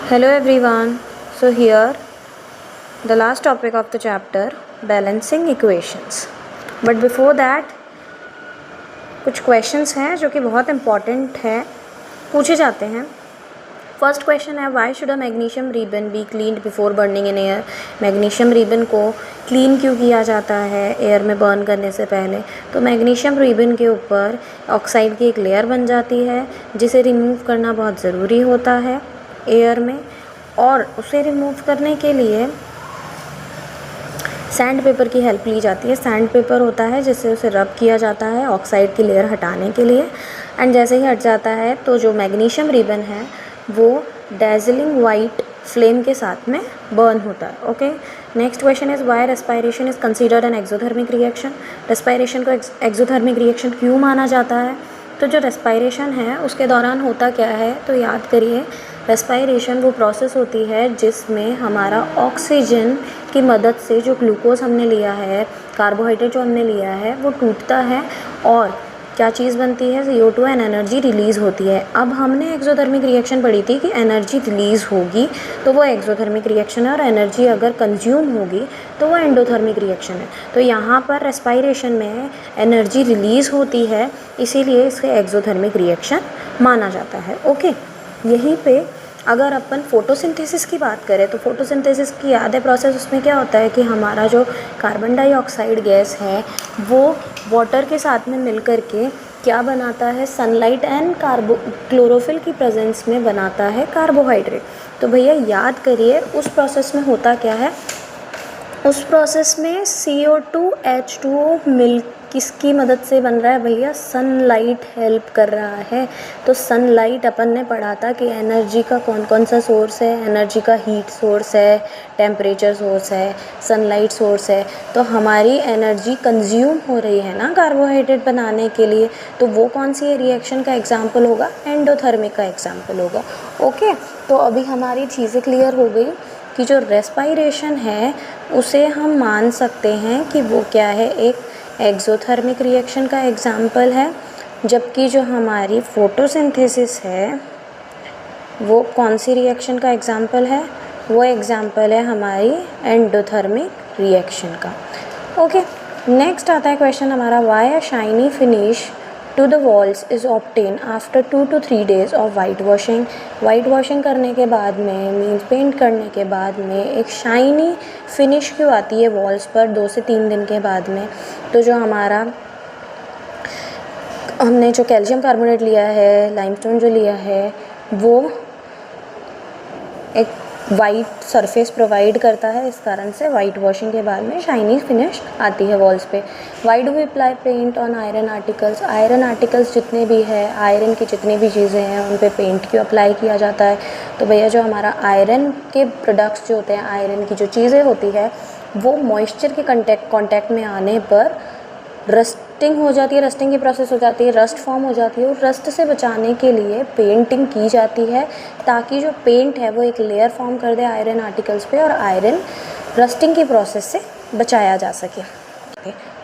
Hello everyone. So here the last topic of the chapter, balancing equations. But before that कुछ questions हैं जो कि बहुत important है, पूछे जाते हैं. फर्स्ट क्वेश्चन है why should a magnesium ribbon be cleaned before burning in air. Magnesium ribbon को क्लीन क्यों किया जाता है एयर में बर्न करने से पहले? तो मैग्नीशियम रिबन के ऊपर ऑक्साइड की एक लेयर बन जाती है जिसे रिमूव करना बहुत ज़रूरी होता है एयर में, और उसे रिमूव करने के लिए सैंड पेपर की हेल्प ली जाती है. सैंड पेपर होता है जिससे उसे रब किया जाता है ऑक्साइड की लेयर हटाने के लिए, एंड जैसे ही हट जाता है तो जो मैग्नीशियम रिबन है वो डेज़लिंग वाइट फ्लेम के साथ में बर्न होता है. Okay, next question is why respiration is considered an exothermic reaction. Respiration को एक्सोथर्मिक रिएक्शन क्यों माना जाता है? तो जो रेस्पायरेशन है उसके दौरान होता क्या है, तो याद करिए, रेस्पायरेशन वो प्रोसेस होती है जिसमें हमारा ऑक्सीजन की मदद से जो ग्लूकोज हमने लिया है, कार्बोहाइड्रेट जो हमने लिया है, वो टूटता है और क्या चीज़ बनती है, CO2 एंड एनर्जी रिलीज़ होती है. अब हमने एक्सोथर्मिक रिएक्शन पढ़ी थी कि एनर्जी रिलीज़ होगी तो वो एक्सोथर्मिक रिएक्शन है, और एनर्जी अगर कंज्यूम होगी तो वो एंडोथर्मिक रिएक्शन है. तो यहाँ पर रेस्पायरेशन में एनर्जी रिलीज़ होती है, इसीलिए इसे एक्सोथर्मिक रिएक्शन माना जाता है. ओके, यहीं पे अगर अपन फोटोसिंथेसिस की बात करें तो फोटोसिंथेसिस की याद है प्रोसेस, उसमें क्या होता है कि हमारा जो कार्बन डाइऑक्साइड गैस है वो वाटर के साथ में मिल कर के क्या बनाता है, सनलाइट एंड क्लोरोफिल की प्रेजेंस में बनाता है कार्बोहाइड्रेट. तो भैया याद करिए उस प्रोसेस में होता क्या है, उस प्रोसेस में CO2 H2O मिल किसकी मदद से बन रहा है भैया, सनलाइट हेल्प कर रहा है. तो सनलाइट अपन ने पढ़ा था कि एनर्जी का कौन कौन सा सोर्स है, एनर्जी का हीट सोर्स है, टेम्परेचर सोर्स है, सनलाइट सोर्स है. तो हमारी एनर्जी कंज्यूम हो रही है ना कार्बोहाइड्रेट बनाने के लिए, तो वो कौन सी रिएक्शन का एग्जाम्पल होगा, एंडोथर्मिक का एग्जाम्पल होगा. ओके, तो अभी हमारी चीज़ें क्लियर हो गई कि जो रेस्पायरेशन है उसे हम मान सकते हैं कि वो क्या है, एक एक्सोथर्मिक रिएक्शन का एग्जाम्पल है, जबकि जो हमारी फोटोसिंथेसिस है वो कौन सी रिएक्शन का एग्जाम्पल है, वो एग्जाम्पल है हमारी एंडोथर्मिक रिएक्शन का. ओके, नेक्स्ट आता है क्वेश्चन हमारा, why a shiny finish to the walls is obtain after 2 to 3 days of white washing. White washing करने के बाद में, मीन्स पेंट करने के बाद में एक शाइनी फिनिश क्यों आती है वॉल्स पर 2 से 3 दिन के बाद में? तो जो हमारा हमने जो कैल्शियम कार्बोनेट लिया है, लाइमस्टोन जो लिया है, वो एक वाइट सरफेस प्रोवाइड करता है, इस कारण से वाइट वॉशिंग के बाद में शाइनी फिनिश आती है वॉल्स पे. Why do we apply paint on iron articles. Iron articles जितने भी है, आयरन की जितनी भी चीज़ें हैं उन पे पेंट क्यों अप्लाई किया जाता है? तो भैया जो हमारा आयरन के प्रोडक्ट्स जो होते हैं, आयरन की जो चीज़ें होती है वो मॉइस्चर के कॉन्टैक्ट में आने पर रस्टिंग हो जाती है, रस्टिंग की प्रोसेस हो जाती है, रस्ट फॉर्म हो जाती है, और रस्ट से बचाने के लिए पेंटिंग की जाती है ताकि जो पेंट है वो एक लेयर फॉर्म कर दे आयरन आर्टिकल्स पे और आयरन रस्टिंग की प्रोसेस से बचाया जा सके.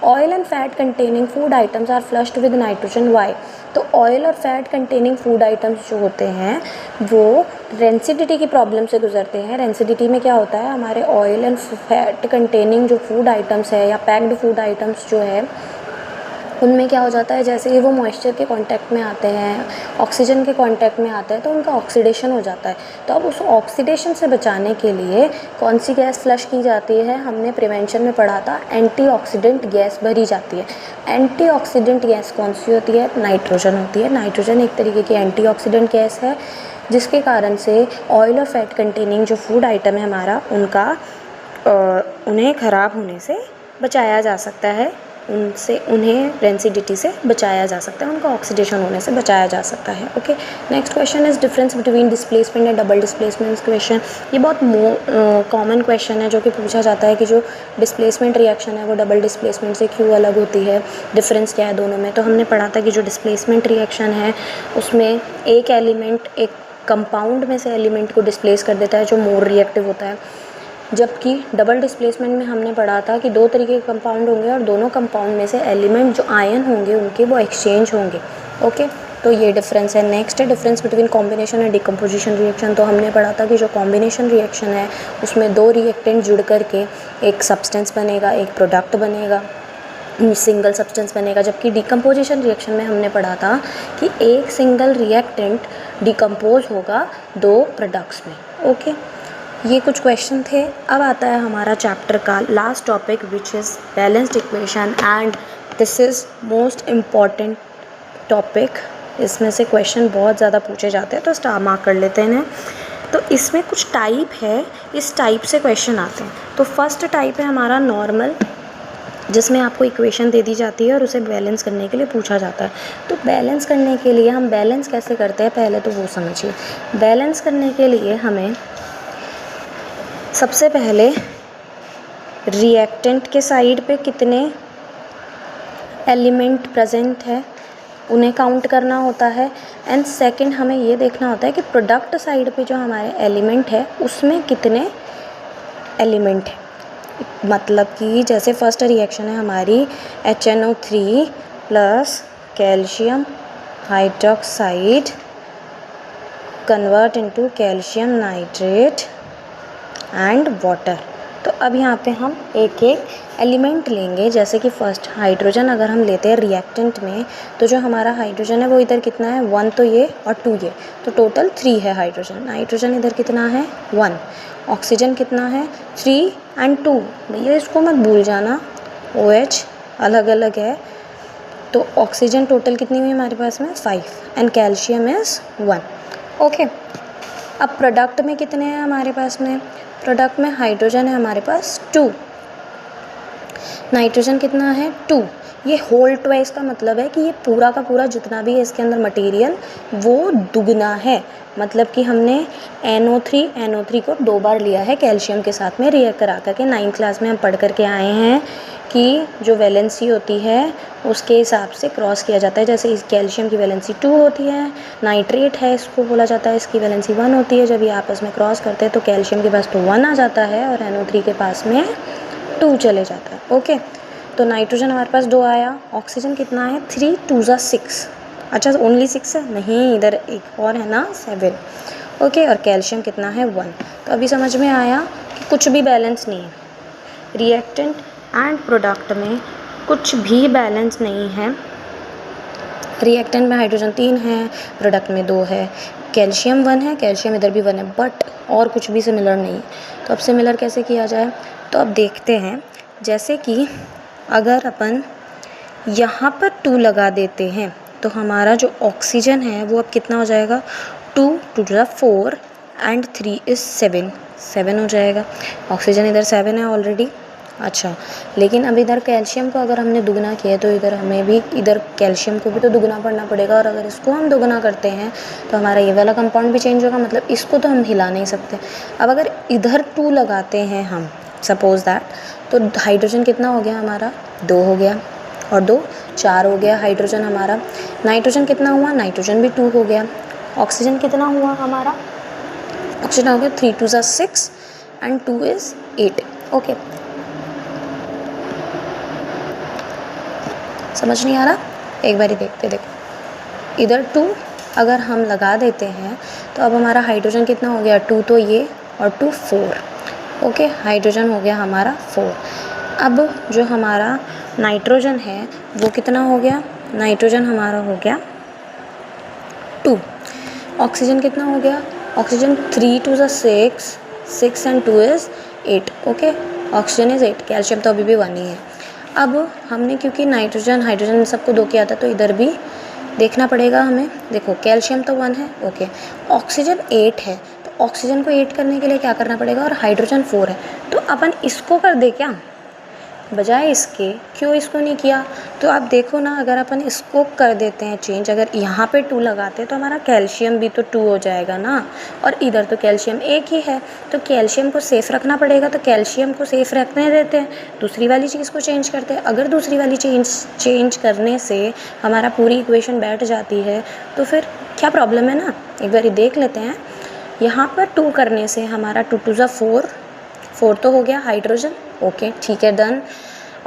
Oil and fat containing food items are flushed with nitrogen. Why? तो ऑयल और फैट कंटेनिंग फूड आइटम्स जो होते हैं वो रेंसिडिटी की प्रॉब्लम से गुजरते हैं. रेंसिडिटी में क्या होता है, हमारे ऑयल एंड फैट कंटेनिंग जो फूड आइटम्स है या पैक्ड फूड आइटम्स जो है उनमें क्या हो जाता है, जैसे ही वो मॉइस्चर के कांटेक्ट में आते हैं, ऑक्सीजन के कांटेक्ट में आते हैं, तो उनका ऑक्सीडेशन हो जाता है. तो अब उस ऑक्सीडेशन से बचाने के लिए कौन सी गैस फ्लश की जाती है, हमने प्रिवेंशन में पढ़ा था, एंटीऑक्सीडेंट गैस भरी जाती है. एंटीऑक्सीडेंट गैस कौन सी होती है, नाइट्रोजन होती है. नाइट्रोजन एक तरीके की एंटीऑक्सीडेंट गैस है जिसके कारण से ऑयल और फैट कंटेनिंग जो फूड आइटम है हमारा, उन्हें ख़राब होने से बचाया जा सकता है, उन्हें रेंसिडिटी से बचाया जा सकता है, उनका ऑक्सीडेशन होने से बचाया जा सकता है. Okay, next question is difference between displacement and double displacement question. ये बहुत कॉमन क्वेश्चन है जो कि पूछा जाता है कि जो डिस्प्लेसमेंट रिएक्शन है वो डबल डिस्प्लेसमेंट से क्यों अलग होती है, डिफरेंस क्या है दोनों में. तो हमने पढ़ा था कि जो डिस्प्लेसमेंट रिएक्शन है उसमें एक एलिमेंट एक कंपाउंड में से एलिमेंट को डिस्प्लेस कर देता है जो मोर रिएक्टिव होता है, जबकि डबल डिस्प्लेसमेंट में हमने पढ़ा था कि 2 तरीके के कंपाउंड होंगे और दोनों कंपाउंड में से एलिमेंट जो आयन होंगे उनके वो एक्सचेंज होंगे. ओके, तो ये डिफरेंस है। नेक्स्ट है difference between combination and decomposition reaction. तो हमने पढ़ा था कि जो कॉम्बिनेशन रिएक्शन है उसमें दो रिएक्टेंट जुड़ करके एक सब्सटेंस बनेगा, एक प्रोडक्ट बनेगा, सिंगल सब्सटेंस बनेगा। जबकि डिकम्पोजिशन रिएक्शन में हमने पढ़ा था कि एक सिंगल रिएक्टेंट डिकम्पोज होगा दो प्रोडक्ट्स में। ओके, ये कुछ क्वेश्चन थे। अब आता है हमारा चैप्टर का last topic which is balanced equation, and this is most important topic. इसमें से क्वेश्चन बहुत ज़्यादा पूछे जाते हैं, तो स्टार मार्क कर लेते हैं। तो इसमें कुछ टाइप है, इस टाइप से क्वेश्चन आते हैं। तो फर्स्ट टाइप है हमारा नॉर्मल, जिसमें आपको इक्वेशन दे दी जाती है और उसे बैलेंस करने के लिए पूछा जाता है। तो बैलेंस करने के लिए हम बैलेंस कैसे करते हैं पहले तो वो समझिए। बैलेंस करने के लिए हमें सबसे पहले रिएक्टेंट के साइड पे कितने एलिमेंट प्रेजेंट है उन्हें काउंट करना होता है, एंड सेकंड हमें ये देखना होता है कि प्रोडक्ट साइड पे जो हमारे एलिमेंट है उसमें कितने एलिमेंट है। मतलब कि जैसे फर्स्ट रिएक्शन है हमारी HNO3 plus calcium hydroxide convert into calcium nitrate and water. तो अब यहाँ पे हम एक एक एलिमेंट लेंगे। जैसे कि फर्स्ट हाइड्रोजन अगर हम लेते हैं रिएक्टेंट में, तो जो हमारा हाइड्रोजन है वो इधर कितना है 1, तो ये और 2 ये, तो टोटल 3 है हाइड्रोजन। नाइट्रोजन इधर कितना है 1, ऑक्सीजन कितना है 3 एंड 2, भैया इसको मत भूल जाना, OH अलग अलग है। तो ऑक्सीजन टोटल कितनी हुई हमारे पास में 5 एंड कैल्शियम इज़ 1। ओके, अब प्रोडक्ट में कितने हैं हमारे पास में, प्रोडक्ट में हाइड्रोजन है हमारे पास 2, नाइट्रोजन कितना है 2। ये होल ट्वाइस का मतलब है कि ये पूरा का पूरा जितना भी है इसके अंदर मटेरियल वो दुगना है। मतलब कि हमने NO3 को 2 बार लिया है कैल्शियम के साथ में रिएक्ट करा करके। 9th क्लास में हम पढ़ करके आए हैं कि जो वैलेंसी होती है उसके हिसाब से क्रॉस किया जाता है। जैसे इस कैल्शियम की वैलेंसी 2 होती है, नाइट्रेट है इसको बोला जाता है, इसकी वैलेंसी 1 होती है। जब ये आपस में क्रॉस करते हैं तो कैल्शियम के पास तो 1 आ जाता है और NO3 के पास में 2 चले जाता है। ओके, तो नाइट्रोजन हमारे पास 2 आया, ऑक्सीजन कितना है 3 2 6। अच्छा ओनली 6 है, नहीं इधर एक और है ना 7। ओके, और कैल्शियम कितना है 1। तो अभी समझ में आया कि कुछ भी बैलेंस नहीं है, रिएक्टेंट एंड प्रोडक्ट में कुछ भी बैलेंस नहीं है। रिएक्टेंट में हाइड्रोजन 3 है, प्रोडक्ट में 2 है, कैल्शियम 1 है, कैल्शियम इधर भी 1 है, बट और कुछ भी सिमिलर नहीं है। तो अब सिमिलर कैसे किया जाए, तो अब देखते हैं। जैसे कि अगर अपन यहाँ पर 2 लगा देते हैं तो हमारा जो ऑक्सीजन है वो अब कितना हो जाएगा 2 2 4 एंड 3 इज़ 7 हो जाएगा। ऑक्सीजन इधर 7 है ऑलरेडी। अच्छा, लेकिन अब इधर कैल्शियम को अगर हमने दुगना किया तो इधर हमें भी इधर कैल्शियम को भी तो दुगना पड़ना पड़ेगा, और अगर इसको हम दुगना करते हैं तो हमारा ये वाला कंपाउंड भी चेंज होगा। मतलब इसको तो हम हिला नहीं सकते। अब अगर इधर 2 लगाते हैं हम सपोज़ दैट, तो हाइड्रोजन कितना हो गया हमारा 2 हो गया, और 2 4 हो गया हाइड्रोजन हमारा। नाइट्रोजन कितना हुआ, नाइट्रोजन भी 2 हो गया। ऑक्सीजन कितना हुआ हमारा, ऑक्सीजन हो गया 3 2 6 एंड 2 इज़ 8। ओके, समझ नहीं आ रहा, एक बार ही देखो इधर 2 अगर हम लगा देते हैं तो अब हमारा हाइड्रोजन कितना हो गया 2, तो ये और 2 4। ओके, हाइड्रोजन हो गया हमारा 4। अब जो हमारा नाइट्रोजन है वो कितना हो गया, नाइट्रोजन हमारा हो गया 2। ऑक्सीजन कितना हो गया, oxygen 3 2 6 and 2 is 8। Okay, oxygen is 8, calcium तो अभी भी 1 ही है। अब हमने क्योंकि नाइट्रोजन हाइड्रोजन सबको 2 किया था तो इधर भी देखना पड़ेगा हमें। देखो कैल्शियम तो 1 है, ओके, ऑक्सीजन 8 है, तो ऑक्सीजन को 8 करने के लिए क्या करना पड़ेगा, और हाइड्रोजन 4 है, तो अपन इसको कर दे क्या बजाय इसके, क्यों इसको नहीं किया। तो आप देखो ना, अगर अपन इसको कर देते हैं चेंज, अगर यहाँ पे 2 लगाते हैं तो हमारा कैल्शियम भी तो 2 हो जाएगा ना, और इधर तो कैल्शियम 1 ही है, तो कैल्शियम को सेफ़ रखना पड़ेगा। तो कैल्शियम को सेफ़ रखने देते हैं, दूसरी वाली चीज़ को चेंज करते हैं। अगर दूसरी वाली चेंज करने से हमारा पूरी इक्वेशन बैठ जाती है तो फिर क्या प्रॉब्लम है ना, एक बार देख लेते हैं। यहाँ पर 2 करने से हमारा 2 2 4 तो हो गया हाइड्रोजन, ओके ठीक है डन।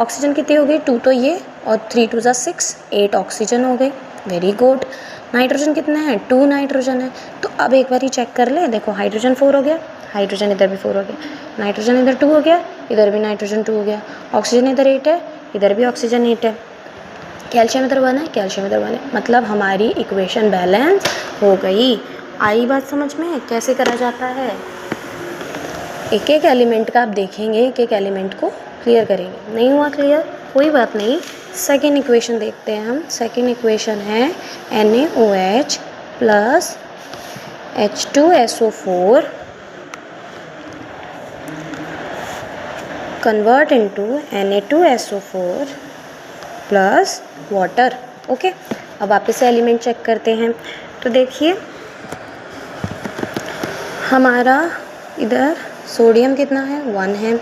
ऑक्सीजन कितनी हो गई 2, तो ये, और 3 2 6 8 ऑक्सीजन हो गई। Very good. नाइट्रोजन कितने हैं? 2 नाइट्रोजन है। तो अब एक बार ही चेक कर ले, देखो हाइड्रोजन 4 हो गया, हाइड्रोजन इधर भी 4 हो गया, नाइट्रोजन इधर 2 हो गया, इधर भी नाइट्रोजन 2 हो गया, ऑक्सीजन इधर 8 है, इधर भी ऑक्सीजन 8 है, कैल्शियम इधर 1 है, कैल्शियम इधर 1 है, मतलब हमारी इक्वेशन बैलेंस हो गई। आई बात समझ में कैसे करा जाता है? एक एक एलिमेंट का आप देखेंगे, एक एक एलिमेंट को क्लियर करेंगे। नहीं हुआ क्लियर? कोई बात नहीं। सेकेंड इक्वेशन देखते हैं हम। सेकेंड इक्वेशन है NaOH plus H2SO4 convert into Na2SO4 plus water. Okay, अब वापस से एलिमेंट चेक करते हैं। तो देखिए हमारा इधर सोडियम कितना है? 1 है।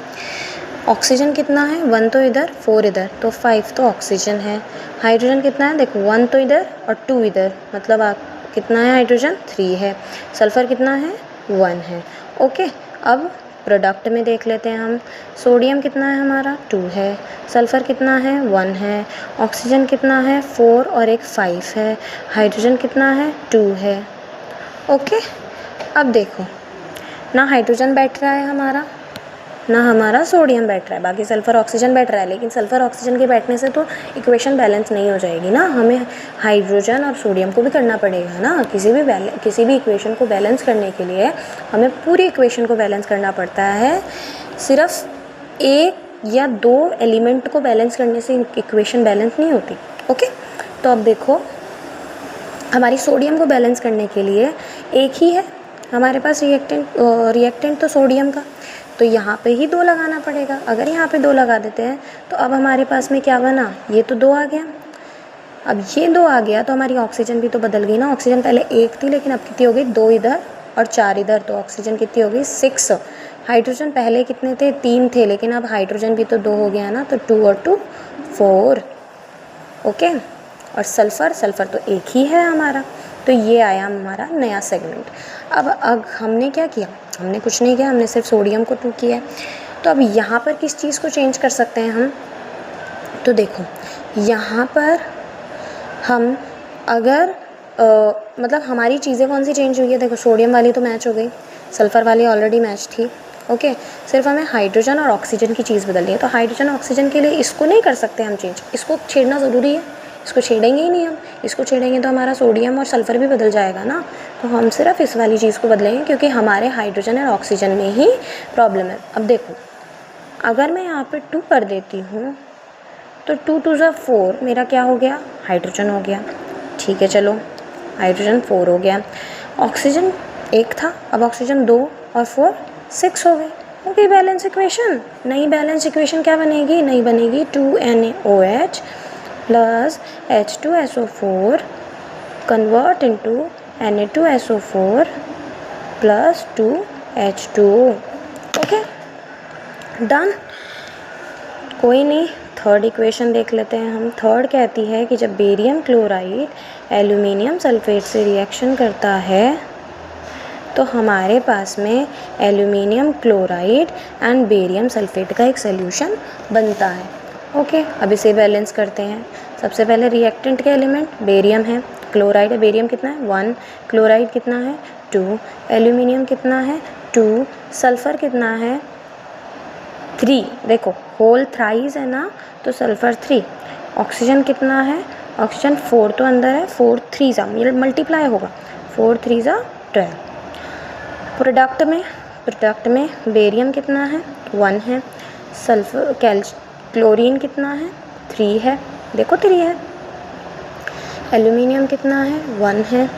ऑक्सीजन कितना है? 1 तो इधर, 4 इधर, तो 5 तो ऑक्सीजन है। हाइड्रोजन कितना है? देखो 1 तो इधर और 2 इधर, मतलब आप कितना है हाइड्रोजन? 3 है। सल्फ़र कितना है? 1 है। ओके, अब प्रोडक्ट में देख लेते हैं हम। सोडियम कितना है हमारा? 2 है। सल्फ़र कितना है? 1 है। ऑक्सीजन कितना है? 4 और एक 5 है। हाइड्रोजन कितना है? 2 है। ओके, अब देखो ना हाइड्रोजन बैठ रहा है हमारा, ना हमारा सोडियम बैठ रहा है, बाकी सल्फ़र ऑक्सीजन बैठ रहा है, लेकिन सल्फ़र ऑक्सीजन के बैठने से तो इक्वेशन बैलेंस नहीं हो जाएगी ना, हमें हाइड्रोजन और सोडियम को भी करना पड़ेगा ना। किसी भी इक्वेशन को बैलेंस करने के लिए हमें पूरी इक्वेशन को बैलेंस करना पड़ता है, सिर्फ एक या 2 एलिमेंट को बैलेंस करने से इक्वेशन बैलेंस नहीं होती। ओके, तो अब देखो हमारी सोडियम को बैलेंस करने के लिए एक ही है हमारे पास रिएक्टेंट तो सोडियम का, तो यहाँ पे ही 2 लगाना पड़ेगा। अगर यहाँ पे 2 लगा देते हैं तो अब हमारे पास में क्या बना? ये तो 2 आ गया। अब ये 2 आ गया तो हमारी ऑक्सीजन भी तो बदल गई ना। ऑक्सीजन पहले 1 थी, लेकिन अब कितनी हो गई? 2 इधर और 4 इधर, तो ऑक्सीजन कितनी हो गई? 6। हाइड्रोजन पहले कितने थे? 3 थे, लेकिन अब हाइड्रोजन भी तो 2 हो गया ना, तो 2 और 2 4। ओके, और सल्फ़र तो एक ही है हमारा, तो ये आया हमारा नया सेगमेंट। अब हमने क्या किया? हमने कुछ नहीं किया, हमने सिर्फ सोडियम को 2 किया है। तो अब यहाँ पर किस चीज़ को चेंज कर सकते हैं हम? तो देखो यहाँ पर हम अगर मतलब हमारी चीज़ें कौन सी चेंज हुई है? देखो सोडियम वाली तो मैच हो गई, सल्फ़र वाली ऑलरेडी मैच थी। ओके, सिर्फ हमें हाइड्रोजन और ऑक्सीजन की चीज़ बदलनी है। तो हाइड्रोजन ऑक्सीजन के लिए इसको नहीं कर सकते हम चेंज, इसको छेड़ना ज़रूरी है, इसको छेड़ेंगे ही नहीं हम। इसको छेड़ेंगे तो हमारा सोडियम और सल्फ़र भी बदल जाएगा ना, तो हम सिर्फ इस वाली चीज़ को बदलेंगे, क्योंकि हमारे हाइड्रोजन और ऑक्सीजन में ही प्रॉब्लम है। अब देखो अगर मैं यहाँ पे 2 कर देती हूँ तो 2 2 ज़ा 4, मेरा क्या हो गया? हाइड्रोजन हो गया। ठीक है, चलो हाइड्रोजन 4 हो गया। ऑक्सीजन 1 था, अब ऑक्सीजन 2 और 4 6 हो गए। Okay, balance equation. नई बैलेंस इक्वेशन क्या बनेगी? नई बनेगी 2NaOH plus H2SO4 convert into Na2SO4 plus 2H2O। Okay, done. कोई नहीं, थर्ड इक्वेशन देख लेते हैं हम। थर्ड कहती है कि जब बेरियम क्लोराइड एल्यूमिनियम सल्फेट से रिएक्शन करता है तो हमारे पास में aluminium chloride and barium sulphate का एक सॉल्यूशन बनता है। ओके, अब इसे बैलेंस करते हैं। सबसे पहले रिएक्टेंट के एलिमेंट बेरियम है, क्लोराइड है, बेरियम कितना है? 1, क्लोराइड कितना है? 2, एल्यूमिनियम कितना है? 2, सल्फ़र कितना है? 3। देखो होल थ्राइस है ना, तो सल्फ़र 3। ऑक्सीजन कितना है? ऑक्सीजन 4 तो अंदर है, 4 3 ज़ा मल्टीप्लाई होगा, 4 3 ज़ा 12। प्रोडक्ट में बेरियम कितना है? 1 है। क्लोरीन कितना है? 3 है, देखो 3 है। एल्यूमिनियम कितना है? 1 है।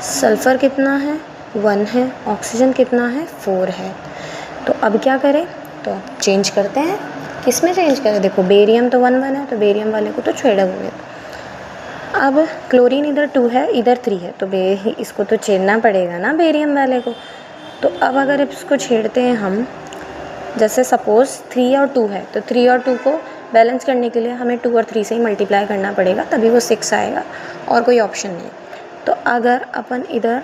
सल्फ़र कितना है? 1 है। ऑक्सीजन कितना है? 4 है। तो अब क्या करें? तो चेंज करते हैं। किस में चेंज करें? देखो बेरियम तो 1 1 है, तो बेरियम वाले को तो छेड़ा हुए। अब क्लोरीन इधर 2 है, इधर 3 है, तो इसको तो छेड़ना पड़ेगा ना बेरियम वाले को। तो अब अगर इसको छेड़ते हैं हम, जैसे सपोज़ 3 और 2 है, तो 3 और 2 को बैलेंस करने के लिए हमें 2 और 3 से ही मल्टीप्लाई करना पड़ेगा, तभी वो 6 आएगा, और कोई ऑप्शन नहीं। तो अगर अपन इधर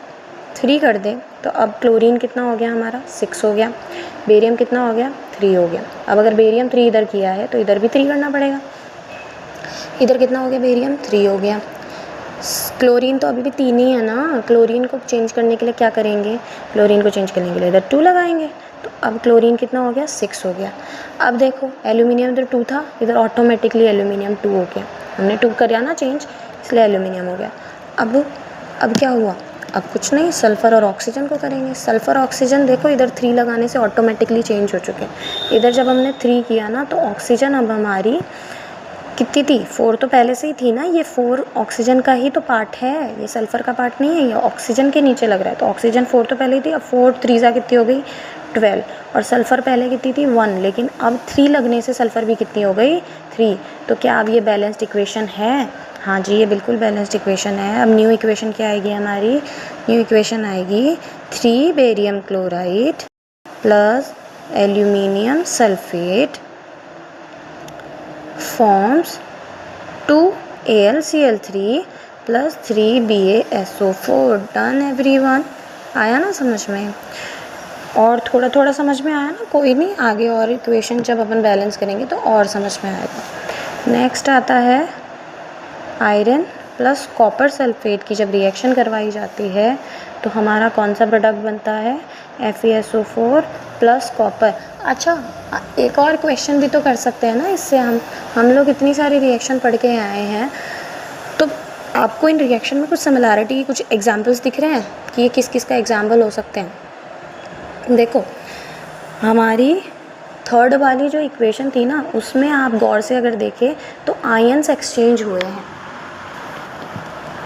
3 कर दें तो अब क्लोरीन कितना हो गया हमारा? 6 हो गया। बेरियम कितना हो गया? 3 हो गया। अब अगर बेरियम 3 इधर किया है तो इधर भी 3 करना पड़ेगा। इधर कितना हो गया? बेरियम 3 हो गया। क्लोरीन तो अभी भी 3 ही है ना, क्लोरीन को चेंज करने के लिए क्या करेंगे, क्लोरीन को चेंज करने के लिए इधर 2 लगाएंगे, तो अब क्लोरीन कितना हो गया, 6 हो गया। अब देखो एल्यूमिनियम इधर 2 था, इधर ऑटोमेटिकली एल्यूमिनियम 2 हो गया, हमने 2 कर ना चेंज, इसलिए एल्यूमिनियम हो गया। अब क्या हुआ, अब कुछ नहीं, सल्फ़र और ऑक्सीजन को करेंगे। सल्फ़र ऑक्सीजन देखो इधर 3 लगाने से ऑटोमेटिकली चेंज हो चुके हैं। इधर जब हमने 3 किया ना तो ऑक्सीजन अब हमारी कितनी थी, 4 तो पहले से ही थी ना, ये 4 ऑक्सीजन का ही तो पार्ट है, ये सल्फ़र का पार्ट नहीं है, ये ऑक्सीजन के नीचे लग रहा है। तो ऑक्सीजन 4 तो पहले ही थी, अब 4 3 कितनी हो गई 12, और सल्फ़र पहले कितनी थी 1, लेकिन अब 3 लगने से सल्फ़र भी कितनी हो गई 3। तो क्या अब ये बैलेंस्ड इक्वेशन है, हाँ जी ये बिल्कुल बैलेंस्ड इक्वेशन है। अब न्यू इक्वेशन क्या आएगी हमारी, न्यू इक्वेशन आएगी 3 barium chloride plus aluminium sulphate forms 2AlCl3 plus 3BaSO4। Done everyone, आया ना समझ में, और थोड़ा थोड़ा समझ में आया ना, कोई नहीं, आगे और इक्वेशन जब अपन बैलेंस करेंगे तो और समझ में आएगा। नेक्स्ट आता है आयरन प्लस कॉपर सल्फेट की जब रिएक्शन करवाई जाती है तो हमारा कौन सा प्रोडक्ट बनता है, FeSO4 प्लस कॉपर। अच्छा एक और क्वेश्चन भी तो कर सकते हैं ना इससे, हम लोग इतनी सारी रिएक्शन पढ़ के आए हैं, तो आपको इन रिएक्शन में कुछ सिमिलैरिटी, कुछ एग्जांपल्स दिख रहे हैं कि ये किस किस का एग्जांपल हो सकते हैं। देखो हमारी थर्ड वाली जो इक्वेशन थी ना उसमें आप गौर से अगर देखें तो आयन्स एक्सचेंज हुए हैं,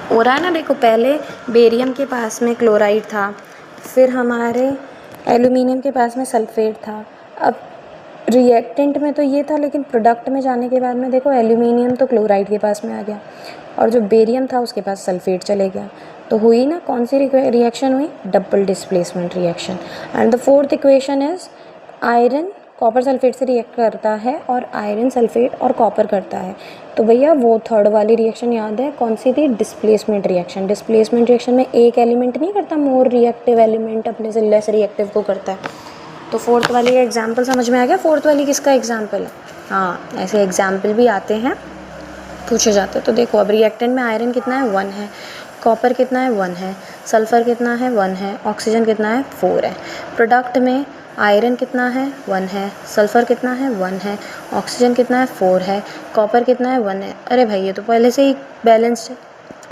हो रहा है ना। देखो पहले बेरियम के पास में क्लोराइड था, फिर हमारे एल्यूमिनियम के पास में सल्फेट था। अब रिएक्टेंट में तो ये था, लेकिन प्रोडक्ट में जाने के बाद में देखो एल्यूमिनियम तो क्लोराइड के पास में आ गया और जो बेरियम था उसके पास सल्फेट चले गया। तो हुई ना कौन सी रिएक्शन हुई, double displacement reaction. And the fourth equation is iron copper sulphate से रिएक्ट करता है और आयरन सल्फेट और कॉपर करता है। तो भैया वो थर्ड वाली रिएक्शन याद है कौन सी थी, डिस्प्लेसमेंट रिएक्शन। डिस्प्लेसमेंट रिएक्शन में एक एलिमेंट नहीं करता, मोर रिएक्टिव एलिमेंट अपने से लेस रिएक्टिव को करता है। तो फोर्थ वाली का एग्जाम्पल समझ में आ गया, फोर्थ वाली किसका एग्जाम्पल है। हाँ ऐसे एग्जाम्पल भी आते हैं, पूछे जाते हैं। तो देखो अब रिएक्टेंट में आयरन कितना है 1 है, कॉपर कितना है 1 है, सल्फ़र कितना है 1 है, ऑक्सीजन कितना है 4 है। प्रोडक्ट में आयरन कितना है 1 है, सल्फ़र कितना है 1 है, ऑक्सीजन कितना है 4 है, कॉपर कितना है 1 है। अरे भाई ये तो पहले से ही बैलेंस्ड है,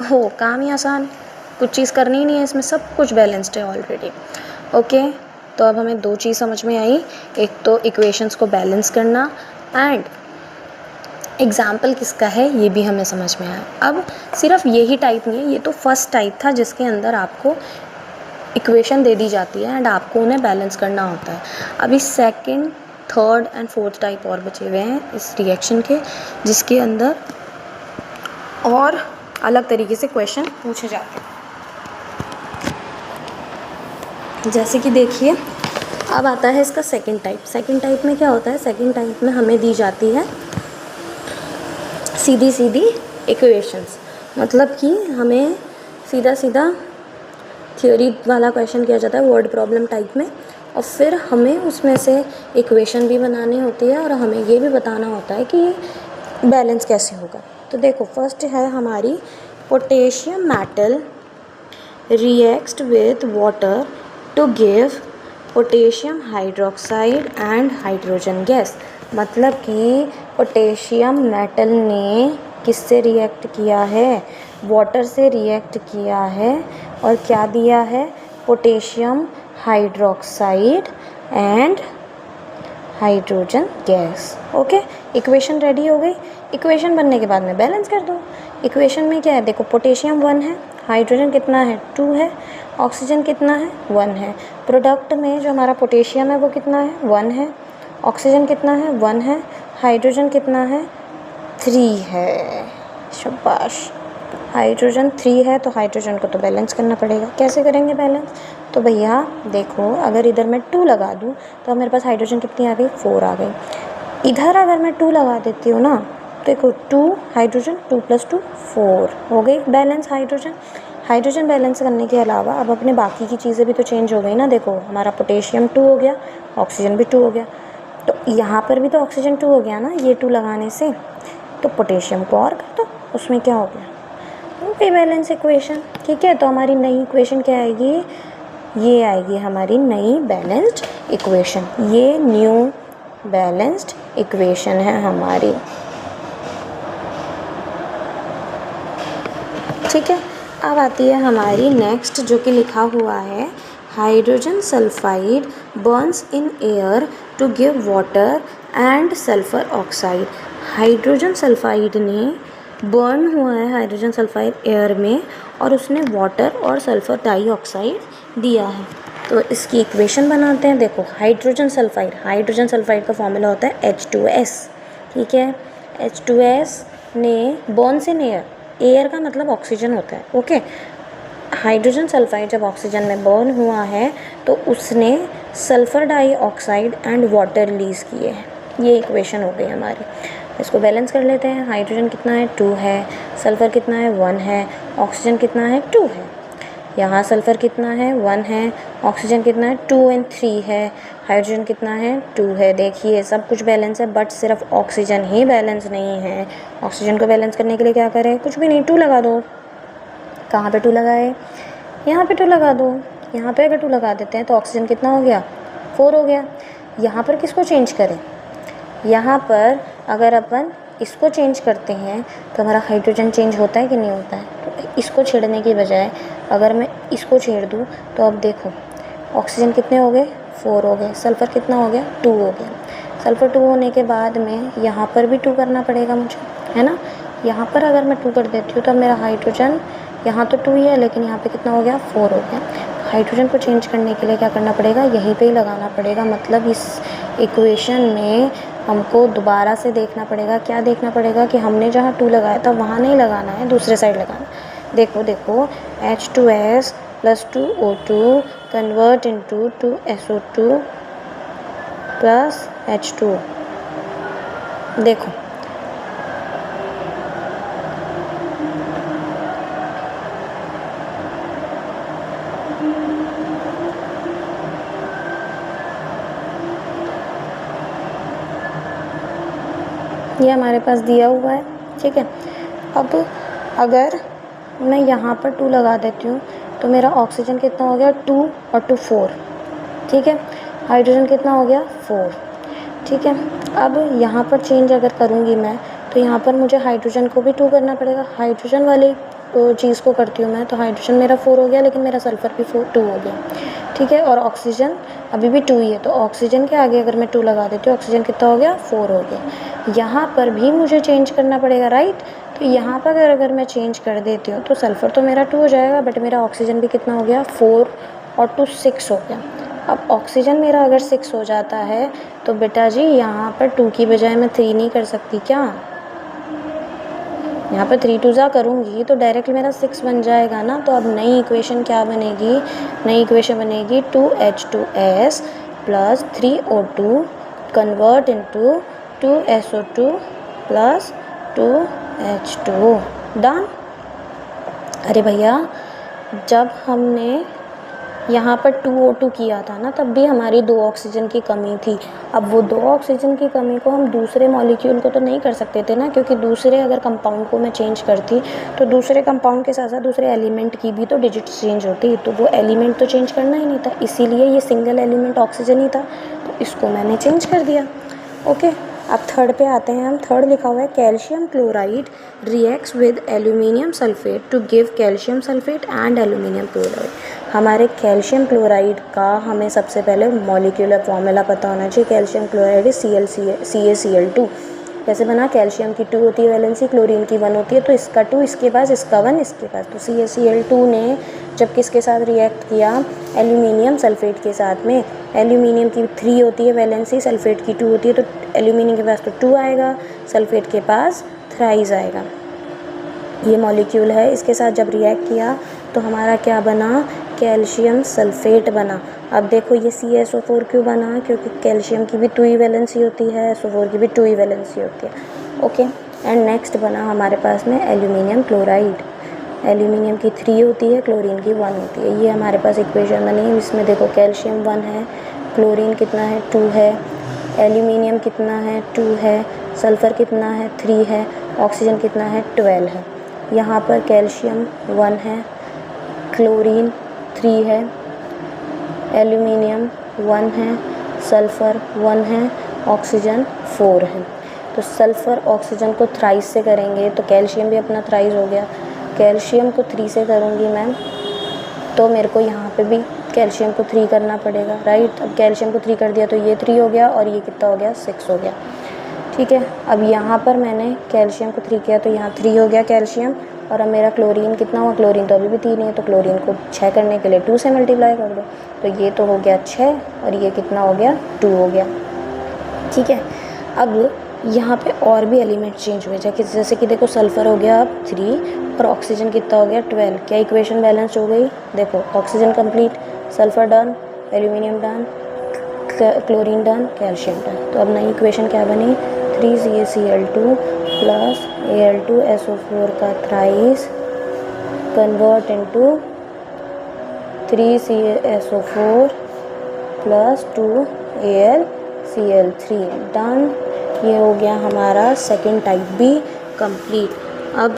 हो काम ही आसान है, कुछ चीज़ करनी ही नहीं है इसमें, सब कुछ बैलेंस्ड है ऑलरेडी। ओके तो अब हमें 2 चीज़ समझ में आई, एक तो इक्वेशंस को बैलेंस करना एंड एग्जाम्पल किसका है ये भी हमें समझ में आया। अब सिर्फ यही टाइप नहीं है, ये तो फर्स्ट टाइप था जिसके अंदर आपको इक्वेशन दे दी जाती है एंड आपको उन्हें बैलेंस करना होता है। अभी second, third and fourth type और बचे हुए हैं इस रिएक्शन के, जिसके अंदर और अलग तरीके से क्वेश्चन पूछे जाते हैं। जैसे कि देखिए अब आता है इसका सेकंड टाइप। सेकंड टाइप में क्या होता है, सेकंड टाइप में हमें दी जाती है सीधी सीधी इक्वेशंस, मतलब कि हमें सीधा सीधा थ्योरी वाला क्वेश्चन किया जाता है वर्ड प्रॉब्लम टाइप में, और फिर हमें उसमें से इक्वेशन भी बनानी होती है और हमें ये भी बताना होता है कि ये बैलेंस कैसे होगा। तो देखो फर्स्ट है हमारी potassium metal reacts with water to give potassium hydroxide and hydrogen gas. मतलब कि पोटेशियम मेटल ने किससे रिएक्ट किया है, वाटर से रिएक्ट किया है और क्या दिया है, potassium hydroxide and hydrogen gas. Okay equation ready हो गई। इक्वेशन बनने के बाद में बैलेंस कर दो। इक्वेशन में क्या है, देखो पोटेशियम 1 है, हाइड्रोजन कितना है 2 है, ऑक्सीजन कितना है 1 है। प्रोडक्ट में जो हमारा पोटेशियम है वो कितना है 1 है, ऑक्सीजन कितना है 1 है, हाइड्रोजन कितना है 3 है। शाबाश, हाइड्रोजन 3 है तो हाइड्रोजन को तो बैलेंस करना पड़ेगा। कैसे करेंगे बैलेंस, तो भैया देखो अगर इधर मैं 2 लगा दूँ तो मेरे पास हाइड्रोजन कितनी आ गई 4 आ गई। इधर अगर मैं 2 लगा देती हूँ ना, देखो 2 हाइड्रोजन 2 + 2 4 हो गई बैलेंस हाइड्रोजन। हाइड्रोजन बैलेंस करने के अलावा अब अपने बाकी की चीज़ें भी तो चेंज हो गई ना। देखो हमारा पोटेशियम 2 हो गया, ऑक्सीजन भी 2 हो गया, तो यहाँ पर भी तो ऑक्सीजन 2 हो गया ना ये 2 लगाने से। तो पोटेशियम को और कर दो, उसमें क्या हो गया गई बैलेंस इक्वेशन। ठीक है, तो हमारी नई इक्वेशन क्या आएगी, ये आएगी हमारी नई बैलेंस्ड इक्वेशन। ये न्यू बैलेंस्ड इक्वेशन है हमारी। ठीक है, अब आती है हमारी नेक्स्ट, जो कि लिखा हुआ है hydrogen sulphide burns in air to give water and sulphur oxide. Hydrogen sulphide ने बर्न हुआ है, हाइड्रोजन सल्फाइड एयर में, और उसने वाटर और सल्फर डाइऑक्साइड दिया है। तो इसकी इक्वेशन बनाते हैं। देखो, हाइड्रोजन सल्फाइड का फॉर्मूला होता है H2S। ठीक है, H2S ने बर्न्स इन एयर, एयर का मतलब ऑक्सीजन होता है। ओके, हाइड्रोजन सल्फाइड जब ऑक्सीजन में बर्न हुआ है तो उसने sulphur dioxide and water release किए हैं। ये इक्वेशन हो गई हमारी। इसको बैलेंस कर लेते हैं। हाइड्रोजन कितना है, 2 है। सल्फ़र कितना है, 1 है। ऑक्सीजन कितना है, 2 है। यहाँ सल्फ़र कितना है, 1 है। ऑक्सीजन कितना है, 2 और 3 है। हाइड्रोजन कितना है, 2 है। देखिए सब कुछ बैलेंस है, बट सिर्फ ऑक्सीजन ही बैलेंस नहीं है। ऑक्सीजन को बैलेंस करने के लिए क्या करें, कुछ भी नहीं, 2 लगा दो। कहाँ पे 2 लगाए, यहाँ पे 2 लगा दो। यहाँ पे अगर 2 लगा देते हैं तो ऑक्सीजन कितना हो गया, 4 हो गया। यहाँ पर किसको चेंज करें, यहाँ पर अगर अपन इसको चेंज करते हैं तो हमारा हाइड्रोजन चेंज होता है कि नहीं होता है। तो इसको छेड़ने की बजाय अगर मैं इसको छेड़ दूँ तो अब देखो ऑक्सीजन कितने हो गए, 4 हो गए। सल्फ़र कितना हो गया, 2 हो गया। सल्फ़र 2 होने के बाद में यहाँ पर भी 2 करना पड़ेगा मुझे, है ना। यहाँ पर अगर मैं 2 कर देती हूँ तो मेरा हाइड्रोजन, यहाँ तो 2 ही है लेकिन यहाँ पे कितना हो गया, 4 हो गया। हाइड्रोजन को चेंज करने के लिए क्या करना पड़ेगा, यहीं पे ही लगाना पड़ेगा। मतलब इस इक्वेशन में हमको दोबारा से देखना पड़ेगा। क्या देखना पड़ेगा कि हमने जहाँ 2 लगाया था वहाँ नहीं लगाना है, दूसरे साइड लगाना। देखो H2S + 2O2 convert into 2SO2 + H2। देखो ये हमारे पास दिया हुआ है। ठीक है, अब अगर मैं यहाँ पर 2 लगा देती हूँ तो मेरा ऑक्सीजन कितना हो गया, 2 और 2 4। ठीक है, हाइड्रोजन कितना हो गया, 4। ठीक है, अब यहाँ पर चेंज अगर करूँगी मैं तो यहाँ पर मुझे हाइड्रोजन को भी 2 करना पड़ेगा। हाइड्रोजन वाली चीज़ को करती हूँ मैं तो हाइड्रोजन मेरा 4 हो गया, लेकिन मेरा सल्फ़र भी 2 हो गया। ठीक है, और ऑक्सीजन अभी भी 2 ही है, तो ऑक्सीजन के आगे अगर मैं 2 लगा देती हूँ ऑक्सीजन कितना हो गया, 4 हो गया। यहाँ पर भी मुझे चेंज करना पड़ेगा, राइट। तो यहाँ पर अगर मैं चेंज कर देती हूँ तो सल्फ़र तो मेरा 2 हो जाएगा, बट मेरा ऑक्सीजन भी कितना हो गया, 4 और 2 6 हो गया। अब ऑक्सीजन मेरा अगर 6 हो जाता है तो बेटा जी यहाँ पर 2 की बजाय मैं 3 नहीं कर सकती क्या, यहाँ पर 3 2 करूँगी तो डायरेक्ट मेरा 6 बन जाएगा ना। तो अब नई इक्वेशन क्या बनेगी, नई इक्वेशन बनेगी 2H2S + 3O2 convert into 2SO2 + 2H2। Done. अरे भैया, जब हमने यहाँ पर 2O2 किया था ना तब भी हमारी 2 ऑक्सीजन की कमी थी। अब वो 2 ऑक्सीजन की कमी को हम दूसरे मॉलिक्यूल को तो नहीं कर सकते थे ना, क्योंकि दूसरे अगर कंपाउंड को मैं चेंज करती तो दूसरे कंपाउंड के साथ साथ दूसरे एलिमेंट की भी तो डिजिट्स चेंज होती, तो वो एलिमेंट तो चेंज करना ही नहीं था। इसीलिए ये सिंगल एलिमेंट ऑक्सीजन ही था, तो इसको मैंने चेंज कर दिया। ओके, अब थर्ड पे आते हैं हम। थर्ड लिखा हुआ है calcium chloride reacts with aluminium sulphate to give calcium sulphate and aluminium chloride. हमारे कैल्शियम क्लोराइड का हमें सबसे पहले मॉलिक्यूलर फॉर्मूला पता होना चाहिए। Calcium chloride CaCl2। कैसे बना, कैल्शियम की 2 होती है वैलेंसी, क्लोरीन की 1 होती है, तो इसका 2 इसके पास, इसका 1 इसके पास। तो CaCl2 ने जब किसके साथ रिएक्ट किया, एल्यूमिनियम सल्फेट के साथ में। एल्यूमिनियम की 3 होती है वैलेंसी, सल्फेट की 2 होती है, तो एल्यूमिनियम के पास तो 2 आएगा, सल्फेट के पास थ्राइस आएगा। ये मॉलिक्यूल है, इसके साथ जब रिएक्ट किया तो हमारा क्या बना, कैल्शियम सल्फेट बना। अब देखो ये CaSO4 क्यों बना, क्योंकि कैल्शियम की भी 2 ही वैलेंसी होती है, SO4 की भी 2 ही वैलेंसी होती है। ओके, एंड नेक्स्ट बना हमारे पास में एल्यूमिनियम क्लोराइड। एल्यूमिनियम की 3 होती है, क्लोरीन की 1 होती है। ये हमारे पास इक्वेशन बनी, इसमें देखो कैल्शियम 1 है, क्लोरीन कितना है, 2 है, एल्यूमिनियम कितना है, 2 है, सल्फ़र कितना है, 3 है, ऑक्सीजन कितना है, 12 है। यहाँ पर कैल्शियम 1 है, क्लोरीन 3 है, एल्यूमिनियम 1 है, सल्फ़र 1 है, ऑक्सीजन 4 है। तो सल्फ़र ऑक्सीजन को थ्राइस से करेंगे तो कैल्शियम भी अपना थ्राइस हो गया। कैल्शियम को 3 से करूँगी मैं तो मेरे को यहाँ पे भी कैल्शियम को 3 करना पड़ेगा, राइट। अब कैल्शियम को 3 कर दिया तो ये 3 हो गया और ये कितना हो गया, 6 हो गया, ठीक है। अब यहाँ पर मैंने कैल्शियम को 3 किया तो यहाँ 3 हो गया कैल्शियम। और अब मेरा क्लोरीन कितना हुआ, क्लोरीन तो अभी भी 3 है, तो क्लोरीन को 6 करने के लिए 2 से मल्टीप्लाई कर दो, तो ये तो हो गया 6 और ये कितना हो गया, 2 हो गया, ठीक है। अब यहाँ पे और भी एलिमेंट चेंज हुए, जैसे कि देखो सल्फ़र हो गया अब 3 और ऑक्सीजन कितना हो गया 12। क्या इक्वेशन बैलेंस हो गई, देखो oxygen complete, sulphur done, aluminium done, chlorine done, calcium done. तो अब नई इक्वेशन क्या बनी, 3CaCl2 प्लस Al2SO4 का thrice convert into 3CaSO4 plus 2AlCl3 done. ये हो गया हमारा सेकेंड टाइप भी कंप्लीट। अब